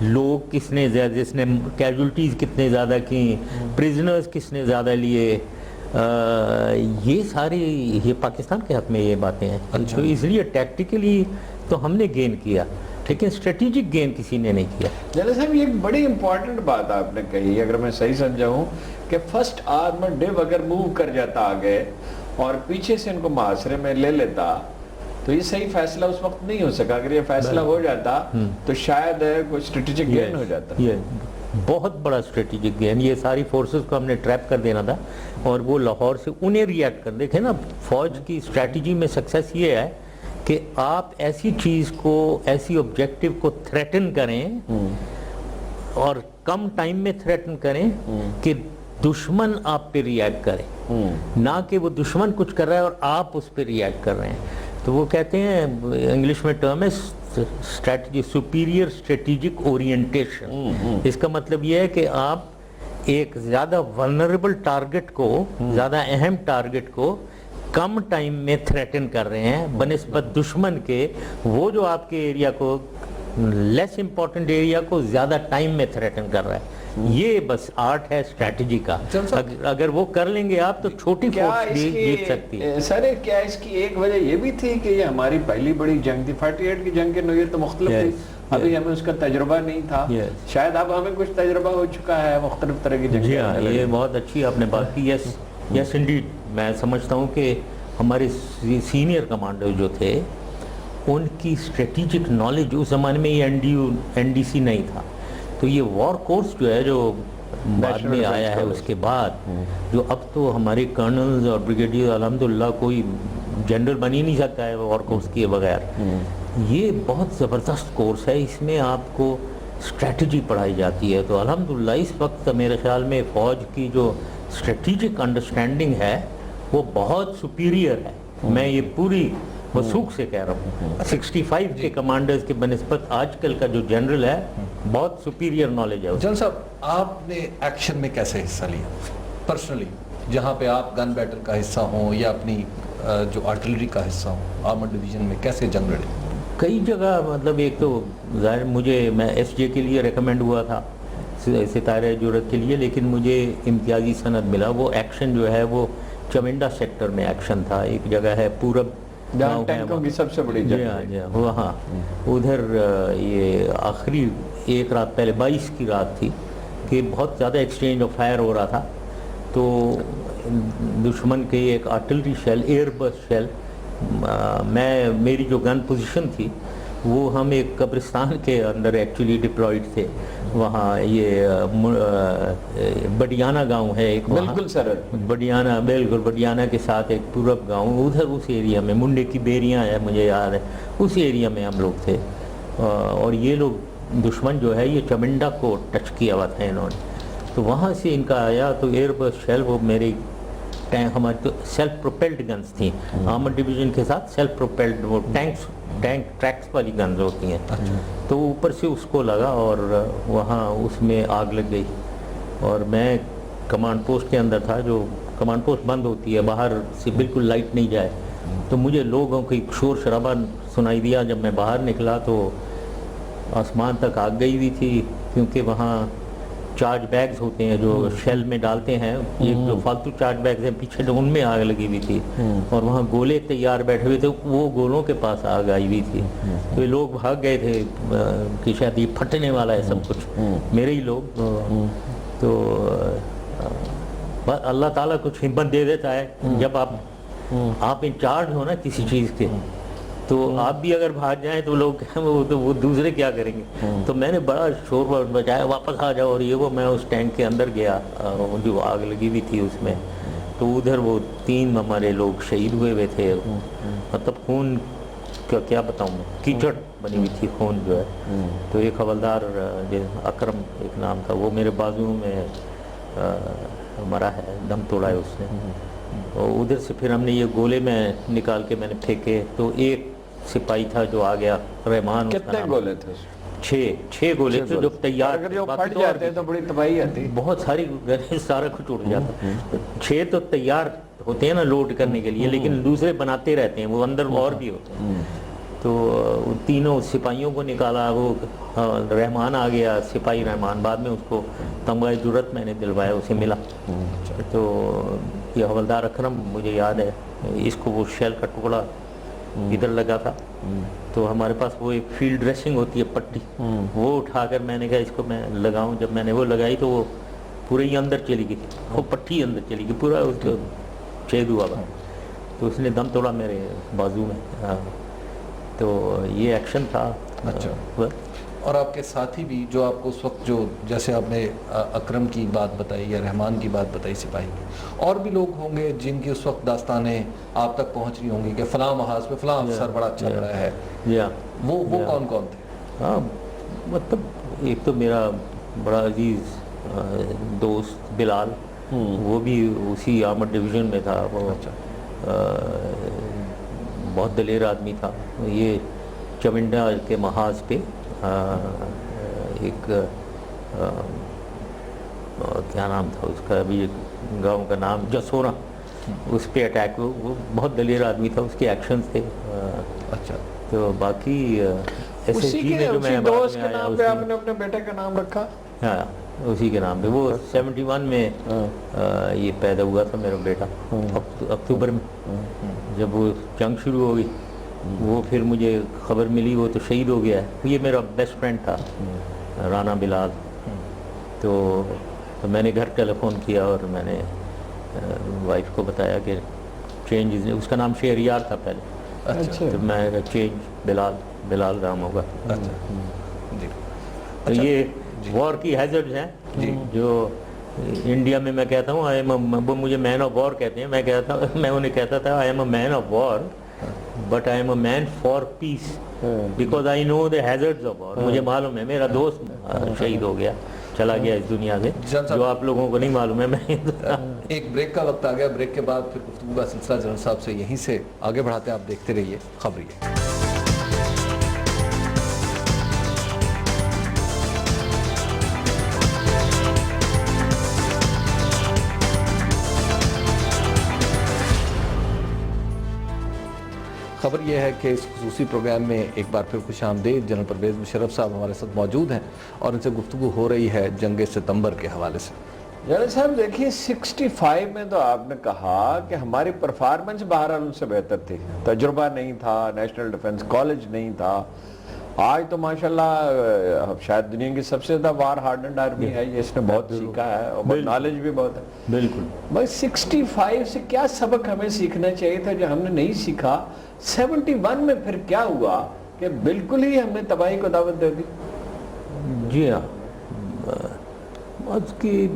لوگ کس نے زیادہ, جس نے کیجولٹیز کتنے زیادہ کی, پرزنرز کس نے زیادہ لیے, یہ ساری یہ پاکستان کے حق میں یہ باتیں ہیں. تو اس لیے ٹیکٹیکلی تو ہم نے گین کیا, لیکن اسٹریٹجک گین کسی نے نہیں کیا. جنرل صاحب یہ ایک بڑی امپورٹنٹ بات آپ نے کہی, اگر میں صحیح سمجھا ہوں کہ فرسٹ آرمر ڈیو اگر موو کر جاتا آگے اور پیچھے سے ان کو محاصرے میں لے لیتا تو یہ صحیح فیصلہ اس وقت نہیں ہو سکا. اگر یہ فیصلہ ہو جاتا تو شاید کوئی اسٹریٹجک گین ہو جاتا. یہ بہت بڑا اسٹریٹجک گین, یہ ساری فورسز کو ہم نے ٹریپ کر دینا تھا اور وہ لاہور سے انہیں ریئیکٹ کر. دیکھیں نا, فوج کی اسٹریٹجی میں سکسیس یہ ہے کہ آپ ایسی چیز کو, ایسی آبجیکٹیو کو تھریٹن کریں اور کم ٹائم میں تھریٹن کریں کہ دشمن آپ پہ ریئیکٹ کرے, نہ کہ وہ دشمن کچھ کر رہا ہے اور آپ اس پہ ریئیکٹ کر رہے ہیں. تو وہ کہتے ہیں انگلش میں ٹرم ہے اسٹریٹجی, سپیریئر اسٹریٹجک اورینٹیشن. اس کا مطلب یہ ہے کہ آپ ایک زیادہ ولنریبل ٹارگٹ کو, زیادہ اہم ٹارگٹ کو کم ٹائم میں تھریٹن کر رہے ہیں بنسبت دشمن کے وہ جو آپ کے ایریا کو, لیس امپورٹنٹ ایریا کو زیادہ ٹائم میں تھریٹن کر رہا ہے. یہ بس آرٹ ہے اسٹریٹجی کا. اگر وہ کر لیں گے آپ تو چھوٹی فورس بھی جیت سکتی ہے. سر کیا اس کی ایک وجہ یہ بھی تھی کہ یہ ہماری پہلی بڑی جنگ تھی, 48 کی جنگ کے نوعیت تو مختلف تھی, ابھی ہمیں اس کا تجربہ نہیں تھا. شاید اب ہمیں کچھ تجربہ ہو چکا ہے مختلف طرح کی جنگ. جی ہاں, یہ بہت اچھی آپ نے بات کی. یس یس انڈیڈ, میں سمجھتا ہوں کہ ہمارے سینئر کمانڈر جو تھے ان کی اسٹریٹجک نالج, اس زمانے میں یہ این ڈی سی نہیں تھا, تو یہ وار کورس جو ہے جو بعد میں آیا ہے اس کے بعد, جو اب تو ہمارے کرنلز اور بریگیڈیئر الحمدللہ کوئی جنرل بن ہی نہیں سکتا ہے وار کورس کیے بغیر. یہ بہت زبردست کورس ہے, اس میں آپ کو اسٹریٹجی پڑھائی جاتی ہے. تو الحمدللہ اس وقت میرے خیال میں فوج کی جو اسٹریٹجک انڈرسٹینڈنگ ہے وہ بہت سپیریئر ہے. میں یہ پوری وثوق سے کہہ رہا ہوں, 65 کے کمانڈرز کے بنسبت آج کل کا جو جنرل ہے بہت سپیریئر نالج ہے. جنرل صاحب, آپ نے ایکشن میں کیسے حصہ لیا پرسنلی, جہاں پہ آپ گن بیٹل کا حصہ ہوں یا اپنی جو آرٹلری کا حصہ ہوں, آرمر ڈویژن میں کیسے جنگ لڑے؟ کئی جگہ, مطلب ایک تو ظاہر میں ایس جے کے لیے ریکمینڈ ہوا تھا, ستارہ جرأت کے لیے, لیکن مجھے امتیازی سند ملا. وہ ایکشن جو ہے وہ چمنڈا سیکٹر میں ایکشن تھا. ایک جگہ ہے پورب, جہاں ٹینکوں کی سب سے بڑی جنگ, جی ہاں, وہاں ادھر یہ آخری ایک رات پہلے 22 کی رات تھی کہ بہت زیادہ ایکسچینج آف فائر ہو رہا تھا. تو دشمن کے ایک آرٹلری شیل, ایئر بس شیل, میری جو گن پوزیشن تھی وہ ہم ایک قبرستان کے اندر ایکچولی ڈپلائڈ تھے. وہاں یہ بڈیانہ گاؤں ہے ایک, بالکل سرحد, بڈیانہ, بالکل بڈیانہ کے ساتھ ایک پورب گاؤں, ادھر اس ایریا میں منڈے کی بیریاں ہے, مجھے یاد ہے, اس ایریا میں ہم لوگ تھے. اور یہ لوگ دشمن جو ہے یہ چمنڈا کو ٹچ کیا ہوا تھا انہوں نے. تو وہاں سے ان کا آیا تو ایئر بس شیل, وہ میری ٹینک, ہماری تو سیلف پروپیلڈ گنز تھیں آرمر ڈویژن کے ساتھ, سیلف پروپیلڈ وہ ٹریکس والی گنز ہوتی ہیں. تو اوپر سے اس کو لگا اور وہاں اس میں آگ لگ گئی. اور میں کمانڈ پوسٹ کے اندر تھا, جو کمانڈ پوسٹ بند ہوتی ہے, باہر سے بالکل لائٹ نہیں جائے. تو مجھے لوگوں کی شور شرابہ سنائی دیا. جب میں باہر نکلا تو آسمان تک آگ گئی ہوئی تھی, کیونکہ وہاں چارج بیگز ہوتے ہیں جو شیل میں ڈالتے ہیں, یہ جو فالتو چارج بیگز ہیں پیچھے ان میں آگ لگی ہوئی تھی. اور وہاں گولے تیار بیٹھے ہوئے تھے, وہ گولوں کے پاس آگ آئی ہوئی تھی. تو یہ لوگ بھاگ گئے تھے کہ شاید یہ پھٹنے والا ہے سب کچھ, میرے ہی لوگ. تو اللہ تعالیٰ کچھ ہمت دے دیتا ہے جب آپ انچارج ہو نا کسی چیز کے, تو آپ بھی اگر بھاگ جائیں تو لوگ وہ دوسرے کیا کریں گے. تو میں نے بڑا شور بجایا, واپس آ جاؤ, اور یہ وہ میں اس ٹینک کے اندر گیا جو آگ لگی ہوئی تھی اس میں. تو ادھر وہ 3 ہمارے لوگ شہید ہوئے تھے. مطلب خون کا کیا بتاؤں میں, کیچڑ بنی ہوئی تھی خون جو ہے. تو ایک حوالدار اکرم ایک نام تھا, وہ میرے بازو میں مرا ہے, دم توڑا ہے اس نے. اور ادھر سے پھر ہم نے یہ گولے میں نکال کے میں نے پھینکے. تو ایک سپاہی تھا جو آ گیا, رحمان. کتنے گولے تھے؟ 6 گولے تھے جو تیار, اگر جو پھٹ جاتے ہیں تو بڑی تباہی آتی. بہت ساری سارا کچھ اڑ جاتا. 6 تو تیار ہوتے ہیں نا لوڈ کرنے کے لیے, لیکن دوسرے بناتے رہتے ہیں, وہ اندر اور بھی ہوتے ہیں. تو ان تینوں سپاہیوں کو نکالا, وہ رحمان آ گیا, سپاہی رحمان, بعد میں اس کو تمغہ جرت میں نے دلوایا, اسے ملا. تو یہ حوالدار اکرم مجھے یاد ہے, اس کو وہ شیل کا ٹکڑا ادھر لگا تھا, تو ہمارے پاس وہ ایک فیلڈ ڈریسنگ ہوتی ہے پٹی, وہ اٹھا کر میں نے کہا اس کو میں لگاؤں. جب میں نے وہ لگائی تو وہ پورے ہی اندر چلی گئی, وہ پٹی اندر چلی گئی, پورا اس کو چھید ہوا تھا, تو اس نے دم توڑا میرے بازو میں. تو یہ ایکشن تھا. اچھا. اور آپ کے ساتھی بھی جو آپ کو اس وقت, جو جیسے آپ نے اکرم کی بات بتائی یا رحمان کی بات بتائی سپاہی کی, اور بھی لوگ ہوں گے جن کی اس وقت داستانیں آپ تک پہنچ رہی ہوں گی کہ فلاں محاذ پہ فلاں افسر بڑا اچھا لڑا ہے, وہ کون کون تھے؟ ہاں, مطلب ایک تو میرا بڑا عزیز دوست بلال, وہ بھی اسی آرمڈ ڈویژن میں تھا. وہ بہت دلیر آدمی تھا. یہ چونڈا کے محاذ پہ ایک کیا نام تھا اس کا, ابھی گاؤں کا نام جسورا, اس پہ اٹیک, وہ بہت دلیر آدمی تھا, اس کے ایکشنز تھے. اچھا. تو باقی اسی کے دوست کے نام پہ آپ نے اپنے بیٹے کا نام رکھا؟ ہاں, اسی کے نام پہ. وہ 71 میں یہ پیدا ہوا تھا میرا بیٹا, اکتوبر میں, جب وہ جنگ شروع ہو گئی. وہ پھر مجھے خبر ملی وہ تو شہید ہو گیا ہے. یہ میرا بیسٹ فرینڈ تھا رانا بلال. تو میں نے گھر ٹیلی فون کیا اور میں نے وائف کو بتایا کہ چینج, اس کا نام شہریار تھا پہلے. اچھا. تو میں نے کہا چینج بلال رام ہوگا. تو یہ وار کی ہیزرڈز ہیں جو انڈیا میں کہتا ہوں, وہ مجھے مین آف وار کہتے ہیں. میں انہیں کہتا تھا I am a man of war but I am a man for peace, because I know the hazards of war. مجھے معلوم ہے, میرا دوست شہید ہو گیا, چلا گیا اس دنیا سے, جو آپ لوگوں کو نہیں معلوم ہے. میں ایک بریک کا وقت آ گیا, بریک کے بعد پھر گفتگو کا سلسلہ جنرل صاحب سے یہیں سے آگے بڑھاتے ہیں. آپ دیکھتے رہیے خبریہ. خبر یہ ہے کہ اس خصوصی پروگرام میں ایک بار پھر خوش آمدید. جنرل پرویز مشرف صاحب ہمارے ساتھ موجود ہیں اور ان سے گفتگو ہو رہی ہے جنگ ستمبر کے حوالے سے. جنرل صاحب دیکھیے 65 میں تو آپ نے کہا کہ ہماری پرفارمنس بہرحال ان سے بہتر تھی, تجربہ نہیں تھا, نیشنل ڈیفنس کالج نہیں تھا. آج تو ماشاءاللہ شاید دنیا کی سب سے زیادہ وار ہارڈنڈ آرمی ہے, یہ اس نے بہت سیکھا ہے اور نالج بھی بہت ہے. بالکل. بس 65 سے کیا سبق ہمیں سیکھنا چاہیے تھا جو ہم نے نہیں سیکھا؟ 71 میں پھر کیا ہوا کہ بالکل ہی ہم نے تباہی کو دعوت دے دی؟ جی ہاں, اس کی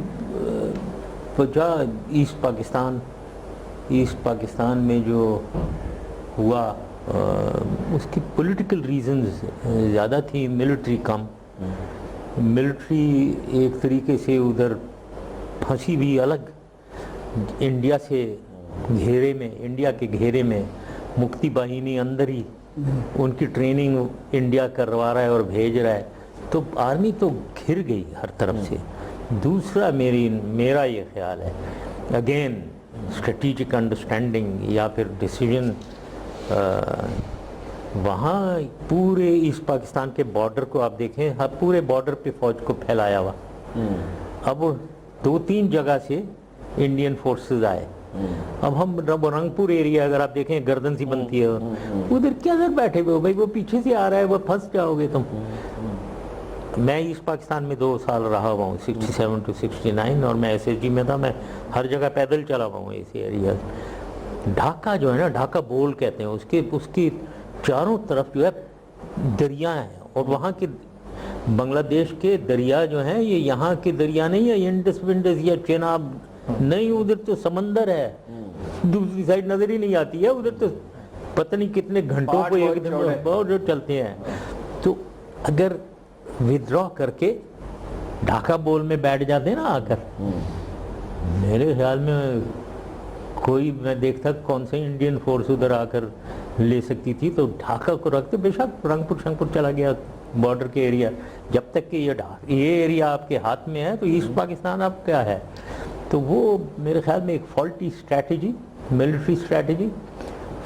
وجہ ایسٹ پاکستان میں جو ہوا اس کی پولیٹیکل ریزنز زیادہ تھی, ملٹری کم. ملٹری ایک طریقے سے ادھر پھنسی بھی الگ انڈیا سے گھیرے میں, انڈیا کے گھیرے میں. مکتی باہینی اندر ہی ان کی ٹریننگ انڈیا کروا رہا ہے اور بھیج رہا ہے, تو آرمی تو گھر گئی ہر طرف سے. دوسرا میرا یہ خیال ہے, اگین اسٹریٹجک انڈرسٹینڈنگ یا پھر ڈیسیژن, وہاں پورے ایسٹ پاکستان کے بارڈر کو آپ دیکھیں, پورے بارڈر پہ فوج کو پھیلایا ہوا. اب 2-3 جگہ سے انڈین فورسز آئے. اب ہم رنگ پور ایریا اگر آپ دیکھیں گردن سی بنتی ہے, ادھر کیا ادھر بیٹھے ہوئے ہو بھائی, وہ پیچھے سے آ رہا ہے, وہ پھنس جاؤ گے تم. میں ایسٹ پاکستان میں 2 سال رہا ہوا ہوں, 67 to 69, اور میں ایس ایس جی میں تھا. میں ہر جگہ پیدل چلا ہوا ہوں ایسے ایریا. ڈھاکہ جو ہے نا, ڈھاکہ بول کہتے ہیں اس کی چاروں طرف جو ہے دریا ہیں, اور وہاں کے بنگلہ دیش کے دریا جو ہیں یہ یہاں کے دریا نہیں ہے, انڈس ونڈس یا چناب نہیں, ادھر تو سمندر ہے, دوسری سائڈ نظر ہی نہیں آتی ہے. ادھر تو پتہ نہیں کتنے گھنٹوں کو ایک دن بہت چلتے ہیں. تو اگر ودرا کر کے ڈھاکہ بول میں بیٹھ جاتے ہیں نا آ کر, میرے خیال میں کوئی میں دیکھتا کون سے انڈین فورس ادھر آ کر لے سکتی تھی. تو ڈھاکہ کو رکھتے, بے شک رنگ پور چلا گیا بارڈر کے ایریا, جب تک کہ یہ ایریا آپ کے ہاتھ میں ہے تو ایسٹ پاکستان آپ کیا ہے. تو وہ میرے خیال میں ایک فالٹی اسٹریٹجی, ملٹری اسٹریٹجی.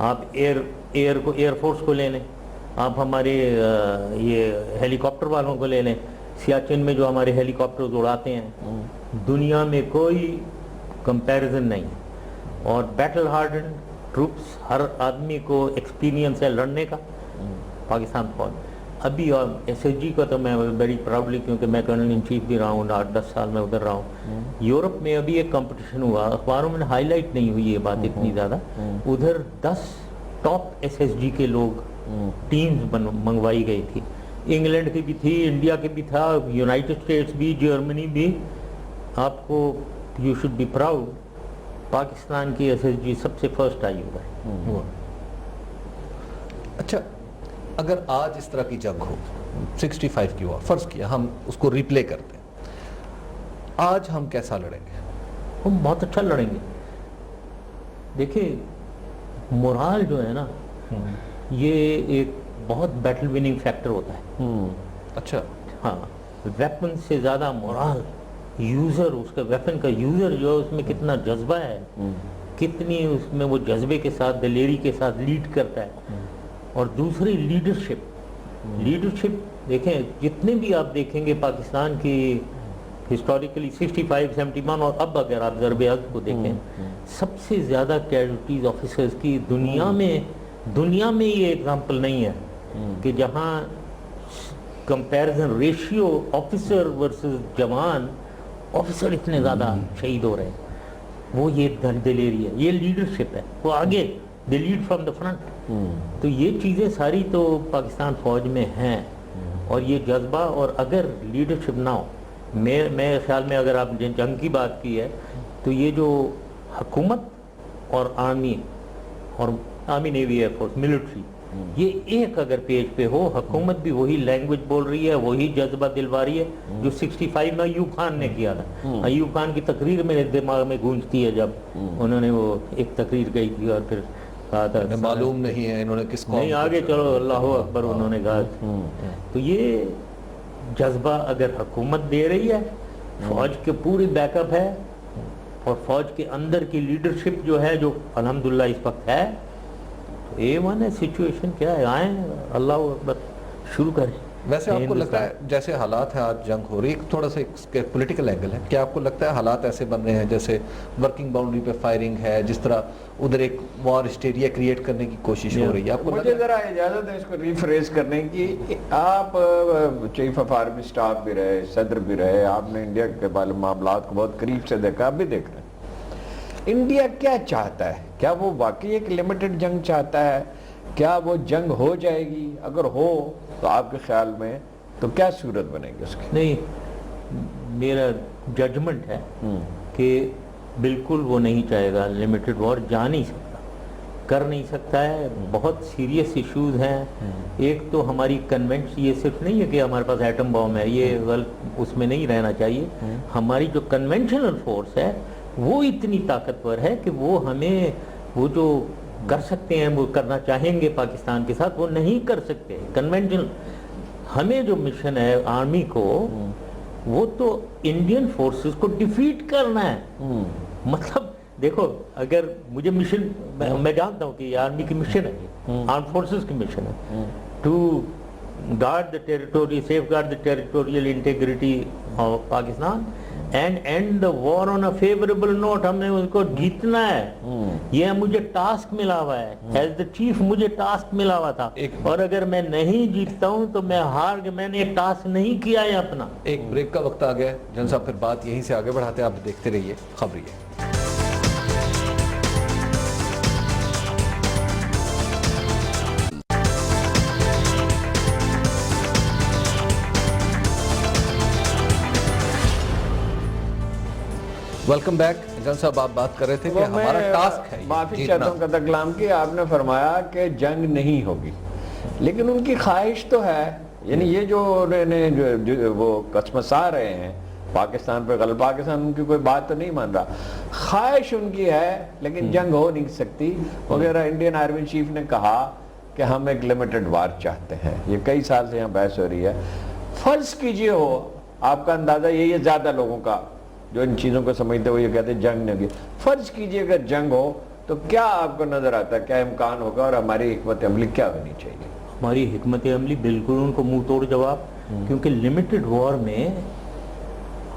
آپ ایئر فورس کو لے لیں, آپ ہمارے یہ ہیلی کاپٹر والوں کو لے لیں, سیاچن میں جو ہمارے ہیلی کاپٹر اڑاتے ہیں, دنیا میں کوئی کمپیریزن نہیں. اور بیٹل ہارڈن ٹروپس, ہر آدمی کو ایکسپیرینس ہے لڑنے کا. پاکستان فوج ابھی, اور ایس ایس جی کا تو میں ویری پراؤڈلی, کیونکہ میں کرنل ان چیف بھی رہا ہوں, 8-10 سال میں ادھر رہا ہوں. یورپ میں ابھی ایک کمپٹیشن ہوا, اخباروں میں ہائی لائٹ نہیں ہوئی یہ بات اتنی زیادہ. ادھر 10 ٹاپ ایس ایس جی کے لوگ ٹیمز منگوائی گئی تھی. انگلینڈ کی بھی تھی, انڈیا کے بھی تھا, یونائٹڈ اسٹیٹس بھی, جرمنی بھی. آپ کو you should be proud, Pakistan کی ایس ایس جی سب سے فرسٹ آئی ہوگا. اچھا, اگر آج اس طرح کی جنگ ہو, 65 کی ہوا, فرض کیا ہم اس کو ریپلے کرتے ہیں, آج ہم کیسا لڑیں گے؟ ہم بہت اچھا لڑیں گے. دیکھیں, مورال جو ہے نا, یہ ایک بہت بیٹل وننگ فیکٹر ہوتا ہے. اچھا, ہاں, ویپن سے زیادہ مورال, یوزر, اس کا ویپن کا یوزر جو ہے اس میں کتنا جذبہ ہے, کتنی اس میں وہ جذبے کے ساتھ, دلیری کے ساتھ لیڈ کرتا ہے. اور دوسری لیڈرشپ دیکھیں, جتنے بھی آپ دیکھیں گے پاکستان کی ہسٹوریکلی 65, 71, اور اب اگر آپ ضرب عضب کو دیکھیں, سب سے زیادہ کیجوٹیز آفیسرز کی دنیا میں یہ ایگزامپل نہیں ہے کہ جہاں کمپیریزن ریشیو آفیسر ورسز جوان, آفیسر اتنے زیادہ شہید ہو رہے ہیں. وہ یہ دلیری ہے, یہ لیڈرشپ ہے, وہ آگے they lead from the front. تو یہ چیزیں ساری تو پاکستان فوج میں ہیں, اور یہ جذبہ. اور اگر لیڈرشپ نہ ہو, میرے خیال میں اگر آپ جنگ کی بات کی ہے, تو یہ جو حکومت اور army navy air force military, یہ ایک اگر پیج پہ ہو, حکومت بھی وہی لینگویج بول رہی ہے, وہی جذبہ دلواری ہے جو 65 میں ایوب خان نے کیا تھا. ایوب خان کی تقریر میرے دماغ میں گونجتی ہے, جب انہوں نے وہ ایک تقریر کہی تھی اور پھر کہا تھا معلوم نہیں ہے انہوں نے کس کو, نہیں آگے چلو اللہ اکبر انہوں نے کہا. تو یہ جذبہ اگر حکومت دے رہی ہے, فوج کے پوری بیک اپ ہے, اور فوج کے اندر کی لیڈرشپ جو ہے, جو الحمدللہ اس وقت ہے, تو A1 ہے سچویشن. کیا ہے, آئیں, اللہ اکبر, شروع کریں. ویسے آپ کو لگتا ہے جیسے حالات ہیں, آج جنگ ہو رہی ہے, تھوڑا سا ایک پولیٹیکل اینگل ہے, کیا آپ کو لگتا ہے حالات ایسے بن رہے ہیں جیسے ورکنگ باؤنڈری پہ فائرنگ ہے, جس طرح ادھر ایک وار ہسٹیریا کریٹ کرنے کی کوشش ہو رہی ہے؟ آپ کو مجھے ذرا اجازت ہے اس کو ریفریز کرنے کی. آپ چیف آف آرمی اسٹاف بھی رہے, صدر بھی رہے, آپ نے انڈیا کے معاملات کو بہت قریب سے دیکھا, آپ بھی دیکھ رہے ہیں. انڈیا کیا چاہتا ہے؟ کیا وہ واقعی ایک لمیٹڈ جنگ چاہتا ہے؟ کیا وہ جنگ ہو جائے گی؟ اگر ہو تو آپ کے خیال میں تو کیا صورت بنے گی اس کی؟ نہیں, میرا ججمنٹ ہے کہ بالکل وہ نہیں چاہے گا. لمیٹڈ وار جا نہیں سکتا, کر نہیں سکتا ہے. بہت سیریس ایشوز ہیں. ایک تو ہماری کنونشن, یہ صرف نہیں ہے کہ ہمارے پاس ایٹم بام ہے, یہ غلط اس میں نہیں رہنا چاہیے. ہماری جو کنونشنل فورس ہے وہ اتنی طاقتور ہے کہ وہ ہمیں, وہ جو کر سکتے ہیں وہ کرنا چاہیں گے پاکستان کے ساتھ, وہ نہیں کر سکتے. کنونشنل ہمیں جو مشن ہے آرمی کو, وہ تو انڈین فورسز کو ڈیفیٹ کرنا ہے. مطلب دیکھو, اگر مجھے مشن, میں جانتا ہوں کہ یہ آرمی کی مشن ہے, آرم فورسز کی مشن ہے, to guard the territory, safeguard the territorial integrity of Pakistan and and the war on a favourable note. ہم نے اس کو جیتنا ہے, یہ مجھے ٹاسک ملا ہوا ہے, ایز دا چیف مجھے ٹاسک ملا ہوا تھا, اور اگر میں نہیں جیتتا ہوں تو میں ہار گیا, میں نے ایک ٹاسک نہیں کیا ہے اپنا. ایک بریک کا وقت آ گیا جن صاحب, پھر بات یہیں سے آگے بڑھاتے ہیں, آپ دیکھتے رہیے خبریہ. Welcome back. جن صاحب, آپ بات کر رہے تھے کہ ہمارا ٹاسک ہے معافی چاہتا ہوں قطع کلام کی, آپ نے فرمایا کہ جنگ نہیں ہوگی, لیکن ان کی خواہش تو ہے. یعنی یہ جو وہ کسمسا رہے ہیں پاکستان پہ غلبہ, پاکستان ان کی کوئی بات تو نہیں مان رہا, خواہش ان کی ہے, لیکن جنگ ہو نہیں سکتی وغیرہ. انڈین آرمی چیف نے کہا کہ ہم ایک لمیٹڈ وار چاہتے ہیں. یہ کئی سال سے یہاں بحث ہو رہی ہے. فرض کیجئے ہو, آپ کا اندازہ یہی ہے, زیادہ لوگوں کا جو ان چیزوں کو سمجھتے ہوئے یہ کہتے ہیں جنگ نہیں ہوگی, فرض کیجئے اگر جنگ ہو تو کیا آپ کو نظر آتا ہے، کیا امکان ہوگا اور ہماری حکمت عملی کیا ہونی چاہیے؟ ہماری حکمت عملی بالکل ان کو منہ توڑ جواب، کیونکہ لمیٹڈ وار میں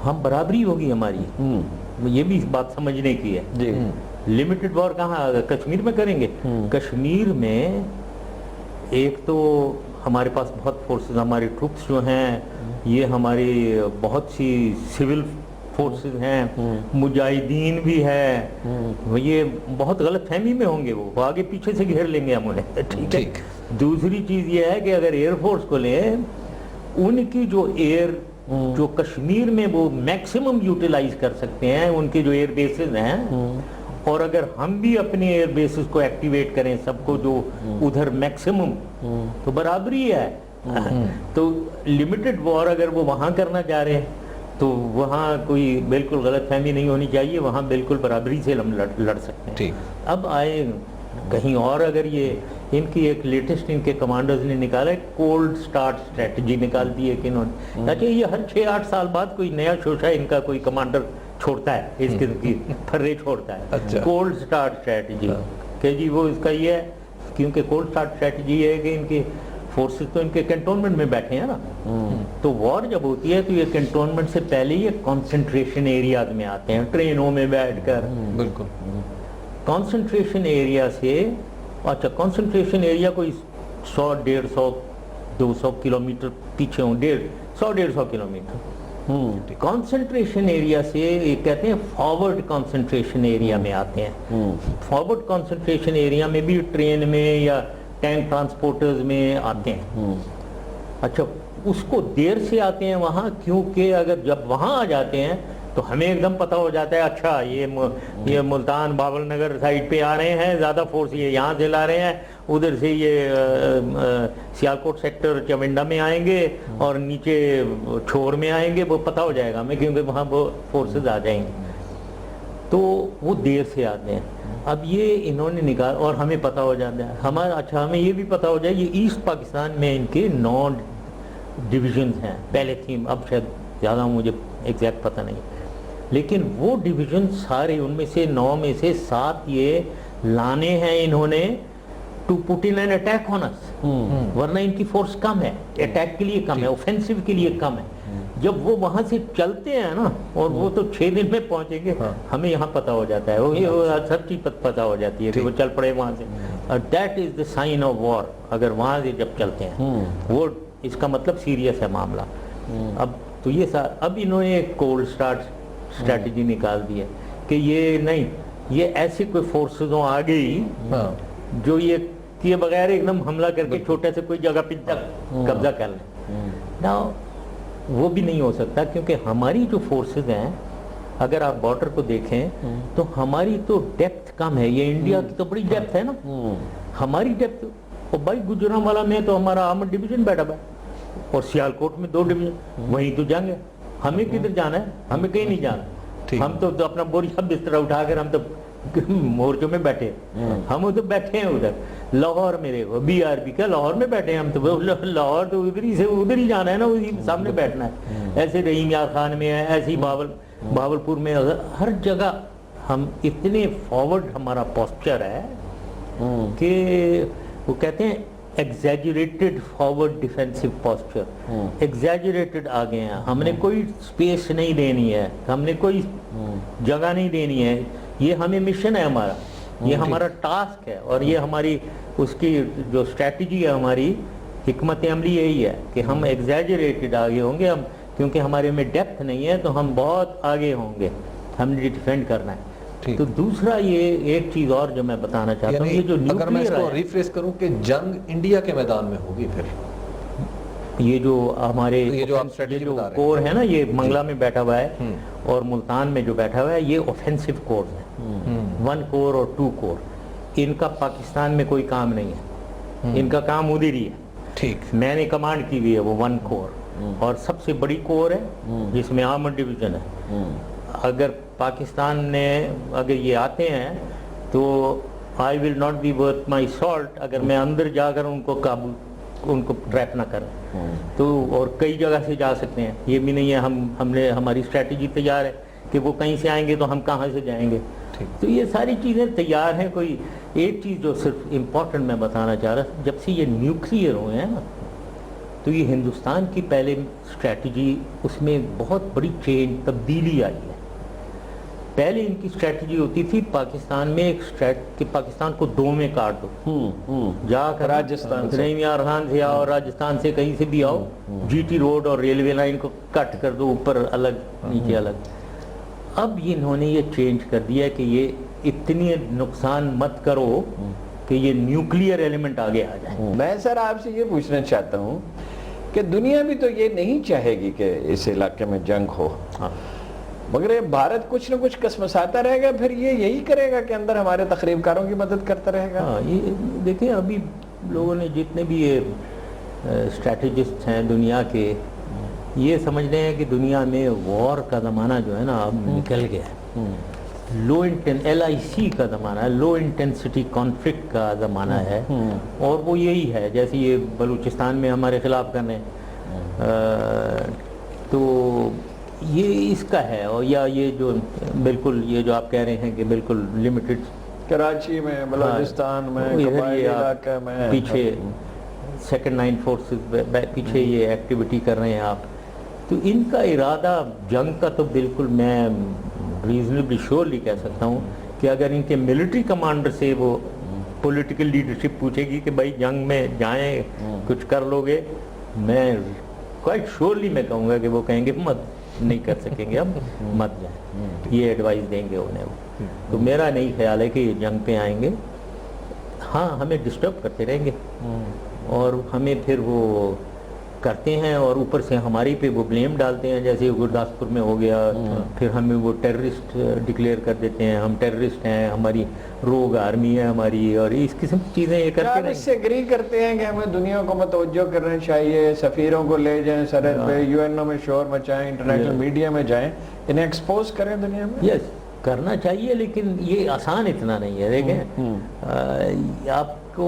ہم برابری ہوگی ہماری، یہ بھی بات سمجھنے کی ہے جی لمیٹڈ وار کہاں کشمیر میں کریں گے؟ کشمیر میں ایک تو ہمارے پاس بہت فورسز، ہماری ٹروپس جو ہیں یہ ہماری بہت سی سول فورسز ہیں، مجاہدین بھی ہے، یہ بہت غلط فہمی میں ہوں گے، وہ آگے پیچھے سے گھیر لیں گے ہم انہیں، ٹھیک ہے۔ دوسری چیز یہ ہے کہ اگر ایئر فورس کو لیں، ان کی جو جو کشمیر میں وہ میکسیمم یوٹیلائز کر سکتے ہیں ان کے جو ایئر بیسز ہیں، اور اگر ہم بھی اپنے ایئر بیسز کو ایکٹیویٹ کریں سب کو جو ادھر میکسیمم، تو برابری ہے۔ تو لمیٹڈ وار اگر وہ وہاں کرنا چاہ رہے ہیں تو وہاں کوئی بالکل غلط فہمی نہیں ہونی چاہیے، وہاں بالکل برابری سے ہم لڑ سکتے ہیں۔ اب آئے کہیں اور، اگر یہ ان کی ایک لیٹسٹ ان کے کمانڈرز نے نکالا ہے کولڈ سٹارٹ اسٹریٹجی نکال دی ہے کہ انہوں نے، تاکہ یہ ہر 6-8 سال بعد کوئی نیا شوشہ ان کا کوئی کمانڈر چھوڑتا ہے، اس قسم کی پھرے چھوڑتا ہے، کولڈ سٹارٹ اسٹریٹجی، کہ جی وہ اس کا یہ ہے، کیونکہ کولڈ سٹارٹ اسٹریٹجی یہ ہے کہ ان کے فورسز تو ان کے کنٹونمنٹ میں بیٹھے ہیں نا، تو وار جب ہوتی ہے تو یہ کنٹونمنٹ سے پہلے یہ کنسنٹریشن ایریاز میں آتے ہیں، ٹرینوں میں بیٹھ کر، بالکل کنسنٹریشن ایریا سے، اچھا کنسنٹریشن ایریا کوئی 100-150-200 کلومیٹر پیچھے ہوں، 100-150 کلومیٹر، کنسنٹریشن ایریا سے یہ کہتے ہیں فارورڈ کنسنٹریشن ایریا میں آتے ہیں۔ فارورڈ کنسنٹریشن ایریا میں بھی ٹرین میں یا ٹینک ٹرانسپورٹرز میں آتے ہیں۔ اچھا اس کو دیر سے آتے ہیں وہاں، کیونکہ اگر جب وہاں آ جاتے ہیں تو ہمیں ایک دم پتہ ہو جاتا ہے، اچھا یہ ملتان باول نگر سائڈ پہ آ رہے ہیں، زیادہ فورس یہ یہاں سے لا رہے ہیں، ادھر سے یہ سیالکوٹ سیکٹر چونڈا میں آئیں گے اور نیچے چھور میں آئیں گے، وہ پتہ ہو جائے گا ہمیں، کیونکہ وہاں وہ فورسز آ جائیں گے، تو وہ دیر سے آتے ہیں۔ اب یہ انہوں نے نکال، اور ہمیں پتہ ہو جاتا ہے ہمارا، اچھا ہمیں یہ بھی پتہ ہو جائے، یہ ایسٹ پاکستان میں ان کے 9 ڈویژنز ہیں، پہلے تھی، اب شاید زیادہ مجھے ایگزیکٹ پتہ نہیں، لیکن وہ ڈویژن سارے ان میں سے 9 میں سے 7 یہ لانے ہیں انہوں نے to put in an attack on us, ورنہ ان کی فورس کم ہے، اٹیک کے لیے کم ہے، اوفینسو کے لیے کم ہے۔ جب وہ وہاں سے چلتے ہیں نا، اور وہ تو 6 دن میں پہنچیں گے، ہمیں یہاں پتہ ہو جاتا ہے، وہ سب چیز پتہ ہو جاتی ہے کہ وہ چل پڑے وہاں سے، اور that is the sign of war, اگر وہاں سے جب چلتے ہیں وہ اس کا مطلب سیریس ہے معاملہ۔ اب تو یہ اب انہوں نے ایک کولڈ سٹارٹ اسٹریٹجی نکال دی ہے کہ یہ نہیں، یہ ایسے کوئی فورسز ہوں آ گئی جو یہ کیے بغیر ایک دم حملہ کر کے چھوٹے سے کوئی جگہ پہ قبضہ کر لیں نا، وہ بھی نہیں ہو سکتا، کیونکہ ہماری جو فورسز ہیں اگر آپ بارڈر کو دیکھیں تو ہماری تو ڈیپتھ کم ہے، یہ انڈیا کی تو بڑی ڈیپتھ ہے نا، ہماری ڈیپتھ، اور بھائی گجرانوالہ میں تو ہمارا آرمڈ ڈویژن بیٹھا ہوا ہے، اور سیالکوٹ میں 2 ڈویژن، وہیں تو جنگ ہے، ہمیں کدھر جانا ہے؟ ہمیں کہیں نہیں جانا، ہم تو اپنا بوریا بستر اٹھا کر ہم تو مورچوں میں بیٹھے، ہم تو بیٹھے ہیں ادھر لاہور میں، دیکھو BRP کا لاہور میں بیٹھے ہیں ہم تو، لاہور تو ادھر ہی سے ادھر ہی جانا ہے نا، اسی سامنے بیٹھنا ہے، ایسے رحیم یار خان میں ہے، ایسے ہی باولپور میں، ہر جگہ ہم اتنے فارورڈ ہمارا پوسچر ہے کہ وہ کہتے ہیں exaggerated forward defensive posture, exaggerated آ گئے ہیں، ہم نے کوئی سپیس نہیں دینی ہے، ہم نے کوئی جگہ نہیں دینی ہے، یہ ہمیں مشن ہے ہمارا، یہ ہمارا ٹاسک ہے، اور یہ ہماری اس کی جو اسٹریٹجی ہے، ہماری حکمت عملی یہی ہے کہ ہم ایگزیجریٹڈ آگے ہوں گے، ہم کیونکہ ہمارے میں ڈیپتھ نہیں ہے تو ہم بہت آگے ہوں گے، ہم نے ڈیفینڈ کرنا ہے۔ تو دوسرا یہ ایک چیز اور جو میں بتانا چاہتا ہوں، یہ جو اگر میں اس نیوکلیئر کو ریفریز کروں کہ جنگ انڈیا کے میدان میں ہوگی، پھر یہ جو ہمارے جو آپ اسٹریٹجی بتا رہے ہیں، کور ہے نا، یہ منگلہ میں بیٹھا ہوا ہے اور ملتان میں جو بیٹھا ہوا ہے، یہ اوفینسو کورز ہیں، 1 کور اور 2 کور، ان کا پاکستان میں کوئی کام نہیں ہے، ان کا کام ادھر ہی ہے، ٹھیک، میں نے کمانڈ کی ہوئی ہے وہ 1 کور، اور سب سے بڑی کور ہے جس میں آرمڈ ڈویژن ہے۔ اگر پاکستان نے اگر یہ آتے ہیں تو I will not be worth my salt اگر میں اندر جا کر ان کو قابو، ان کو ٹریپ نہ کریں، تو اور کئی جگہ سے جا سکتے ہیں، یہ بھی نہیں ہے ہم نے ہماری اسٹریٹجی تیار ہے کہ وہ کہیں سے آئیں گے تو ہم کہاں سے جائیں گے. تو یہ ساری چیزیں تیار ہیں. کوئی ایک چیز جو صرف امپورٹنٹ میں بتانا چاہ رہا تھا, جب سے یہ نیوکلیئر ہوئے ہیں نا تو یہ ہندوستان کی پہلے اسٹریٹجی, اس میں بہت بڑی چینج تبدیلی آئی ہے. پہلے ان کی اسٹریٹجی ہوتی تھی پاکستان میں کہ پاکستان کو دو میں کاٹ دو, جا کر راجستان سے رحیم یار خان سے آؤ, راجستھان سے کہیں سے بھی آؤ, جی ٹی روڈ اور ریلوے لائن کو کٹ کر دو, اوپر الگ نیچے الگ. اب انہوں نے یہ چینج کر دیا کہ یہ اتنی نقصان مت کرو کہ یہ نیوکلیئر ایلیمنٹ آگے آ جائیں. میں سر آپ سے یہ پوچھنا چاہتا ہوں کہ دنیا بھی تو یہ نہیں چاہے گی کہ اس علاقے میں جنگ ہو, مگر یہ بھارت کچھ نہ کچھ کسمساتا رہے گا, پھر یہ یہی کرے گا کہ اندر ہمارے تخریب کاروں کی مدد کرتا رہے گا. ہاں, یہ دیکھیں ابھی لوگوں نے جتنے بھی یہ اسٹریٹجسٹ ہیں دنیا کے, یہ سمجھ رہے ہیں کہ دنیا میں وار کا زمانہ جو ہے نا اب نکل گیا ہے. LIC کا زمانہ ہے, لو انٹینسٹی کانفلکٹ کا زمانہ ہے, اور وہ یہی ہے جیسے یہ بلوچستان میں ہمارے خلاف کرنے, تو یہ اس کا ہے. اور یا یہ جو بالکل یہ جو آپ کہہ رہے ہیں کہ بالکل لمیٹڈ کراچی میں, بلوچستان میں, قبائلی علاقہ میں پیچھے سیکنڈ لائن فورسز پیچھے یہ ایکٹیویٹی کر رہے ہیں آپ, تو ان کا ارادہ جنگ کا تو بالکل میں ریزنیبلی شیورلی کہہ سکتا ہوں کہ اگر ان کے ملٹری کمانڈر سے وہ پولیٹیکل لیڈرشپ پوچھے گی کہ بھائی جنگ میں جائیں, کچھ کر لو گے, میں کوائٹ شیورلی میں کہوں گا کہ وہ کہیں گے مت, نہیں کر سکیں گے, اب مت جائیں. یہ ایڈوائز دیں گے انہیں وہ. تو میرا نہیں خیال ہے کہ یہ جنگ پہ آئیں گے. ہاں, ہمیں ڈسٹرب کرتے رہیں گے اور ہمیں پھر وہ کرتے ہیں, اور اوپر سے ہماری پہ وہ بلیم ڈالتے ہیں, جیسے گرداسپور میں ہو گیا, پھر ہمیں وہ ٹیررسٹ ڈکلیئر کر دیتے ہیں, ہم ٹیررسٹ ہیں, ہماری روگ آرمی ہے ہماری, اور اس قسم کی چیزیں یہ کرتے ہیں. اس سے اگری کرتے ہیں کہ ہمیں دنیا کو متوجہ کرنا چاہیے, سفیروں کو لے جائیں سرحد پہ, UN میں شور مچائیں, انٹرنیشنل میڈیا میں جائیں, انہیں ایکسپوز کریں دنیا میں. یس, کرنا چاہیے, لیکن یہ آسان اتنا نہیں ہے. دیکھیں آپ کو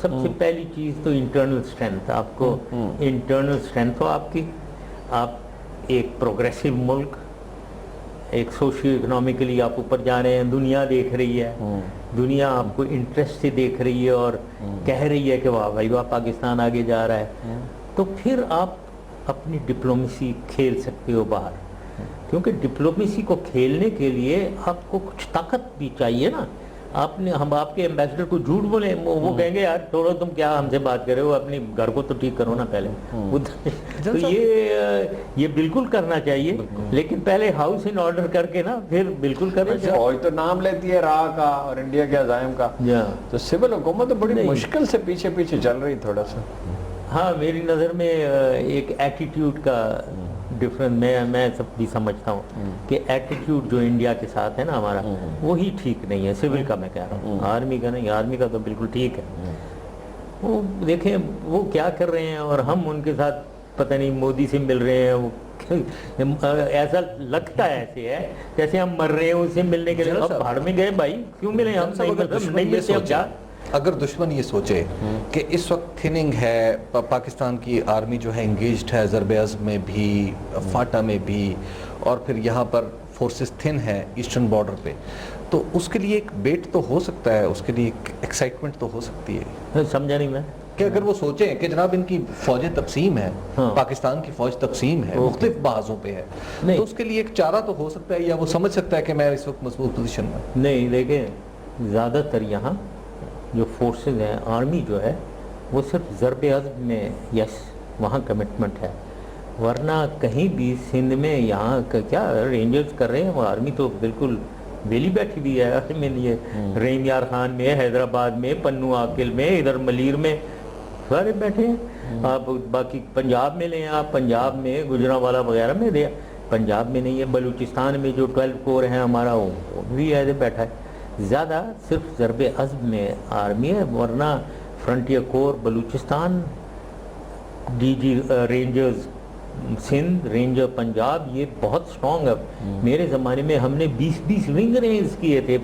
سب سے پہلی چیز تو انٹرنل اسٹرینتھ, آپ کو انٹرنل اسٹرینتھ ہو آپ کی, آپ ایک پروگریسو ملک, ایک سوشیو اکنامکلی آپ اوپر جا رہے ہیں, دنیا دیکھ رہی ہے, دنیا آپ کو انٹرسٹ سے دیکھ رہی ہے اور کہہ رہی ہے کہ واہ بھائی واہ پاکستان آگے جا رہا ہے, تو پھر آپ اپنی ڈپلومیسی کھیل سکتے ہو باہر. کیونکہ ڈپلومیسی کو کھیلنے کے لیے آپ کو کچھ طاقت بھی چاہیے نا. آپ نے, ہم آپ کے ایمبیسڈر کو جھوٹ بولیں, وہ کہیں گے یار چھوڑو تم کیا ہم سے بات کر رہے ہو, اپنی گھر کو تو ٹھیک کرو نا پہلے. تو یہ بالکل کرنا چاہیے, لیکن پہلے ہاؤس ان آرڈر کر کے نا پھر بالکل کرنا چاہیے. فوج تو نام لیتی ہے راہ کا اور انڈیا کے عزائم کا, تو سول حکومت تو بڑی مشکل سے پیچھے پیچھے چل رہی تھوڑا سا. ہاں, میری نظر میں ایک ایٹیٹیوڈ کا ڈفرنس میں سب بھی سمجھتا ہوں کہ ایٹیٹیوڈ جو انڈیا کے ساتھ ہے نا ہمارا, وہی ٹھیک نہیں ہے. سول کا میں کہہ رہا ہوں, آرمی کا نہیں, آرمی کا تو بالکل ٹھیک ہے. وہ دیکھیں وہ کیا کر رہے ہیں, اور ہم ان کے ساتھ پتہ نہیں مودی سے مل رہے ہیں, وہ ایسا لگتا ہے ایسے ہے جیسے ہم مر رہے ہیں اس سے ملنے کے لیے. اب بھاڑ میں گئے بھائی, کیوں ملے ہم, نہیں ملتے. اب کیا اگر دشمن یہ سوچے کہ اس وقت تھننگ ہے, پاکستان کی آرمی جو ہے انگیجڈ ہے ضرب عزم میں بھی, فاٹا میں بھی, اور پھر یہاں پر فورسز تھن ہے ایسٹرن بارڈر پہ, تو اس کے لیے ایک بیٹ تو ہو سکتا ہے, اس کے لیے ایک ایکسائٹمنٹ تو ہو سکتی ہے. سمجھا نہیں میں کہ اگر وہ سوچیں کہ جناب ان کی فوجیں تقسیم ہے, پاکستان کی فوج تقسیم ہے, مختلف بازوں پہ ہے, تو اس کے لیے ایک چارہ تو ہو سکتا ہے, یا وہ سمجھ سکتا ہے کہ میں اس وقت مضبوط پوزیشن میں. نہیں, دیکھیں زیادہ تر یہاں جو فورسز ہیں, آرمی جو ہے وہ صرف ضرب عزم میں یس وہاں کمٹمنٹ ہے, ورنہ کہیں بھی سندھ میں یہاں کیا رینجرز کر رہے ہیں, وہ آرمی تو بالکل ویلی بیٹھی بھی ہے. میں یہ رحیم یار خان میں, حیدرآباد میں, پنو عاقل میں, ادھر ملیر میں سارے بیٹھے ہیں. آپ باقی پنجاب میں لیں, آپ پنجاب میں گجرانوالہ وغیرہ میں دیا, پنجاب میں نہیں ہے. بلوچستان میں جو 12 کور ہیں ہمارا, وہ بھی ایسے بیٹھا ہے. زیادہ صرف ضرب عزم میں آرمی ہے, ورنہ Frontier Corps Balochistan, D G Rangers Sindh, Ranger Punjab, یہ بہت سٹرونگ ہے. میرے زمانے میں ہم نے 20 ونگ رینز کیے تھے,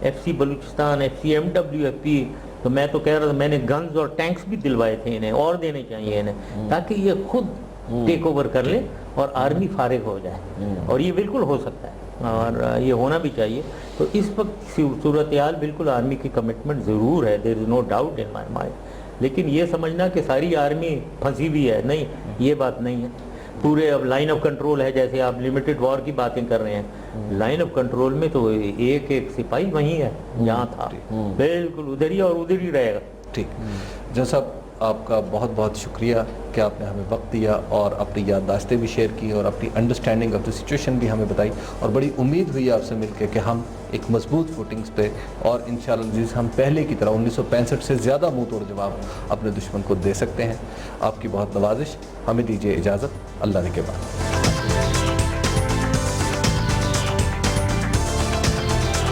F C Balochistan, F C MWFP. تو میں تو کہہ رہا تھا, میں نے گنز اور ٹینکس بھی دلوائے تھے انہیں, اور دینے چاہیے انہیں, تاکہ یہ خود ٹیک اوور کر لے اور آرمی فارغ ہو جائے. اور یہ بالکل ہو سکتا ہے. اور یہ ہونا بھی چاہیے. تو اس وقت صورتحال بالکل آرمی کی کمٹمنٹ ضرور ہے, دیر از no doubt in my mind, لیکن یہ سمجھنا کہ ساری آرمی پھنسی ہوئی ہے, نہیں, یہ بات نہیں ہے. پورے اب لائن آف کنٹرول ہے, جیسے آپ لمیٹڈ وار کی باتیں کر رہے ہیں, لائن آف کنٹرول میں تو ایک ایک سپاہی وہیں ہے جہاں تھا, بالکل ادھر ہی اور ادھر ہی رہے گا. ٹھیک. جنرل صاحب آپ کا بہت بہت شکریہ کہ آپ نے ہمیں وقت دیا اور اپنی یادداشتیں بھی شیئر کی اور اپنی انڈرسٹینڈنگ آف دی سچویشن بھی ہمیں بتائی, اور بڑی امید ہوئی آپ سے مل کے کہ ہم ایک مضبوط فوٹنگز پہ اور انشاءاللہ عزیز ہم پہلے کی طرح 1965 سے زیادہ منہ توڑ جواب اپنے دشمن کو دے سکتے ہیں. آپ کی بہت نوازش, ہمیں دیجیے اجازت, اللہ نے کے بعد.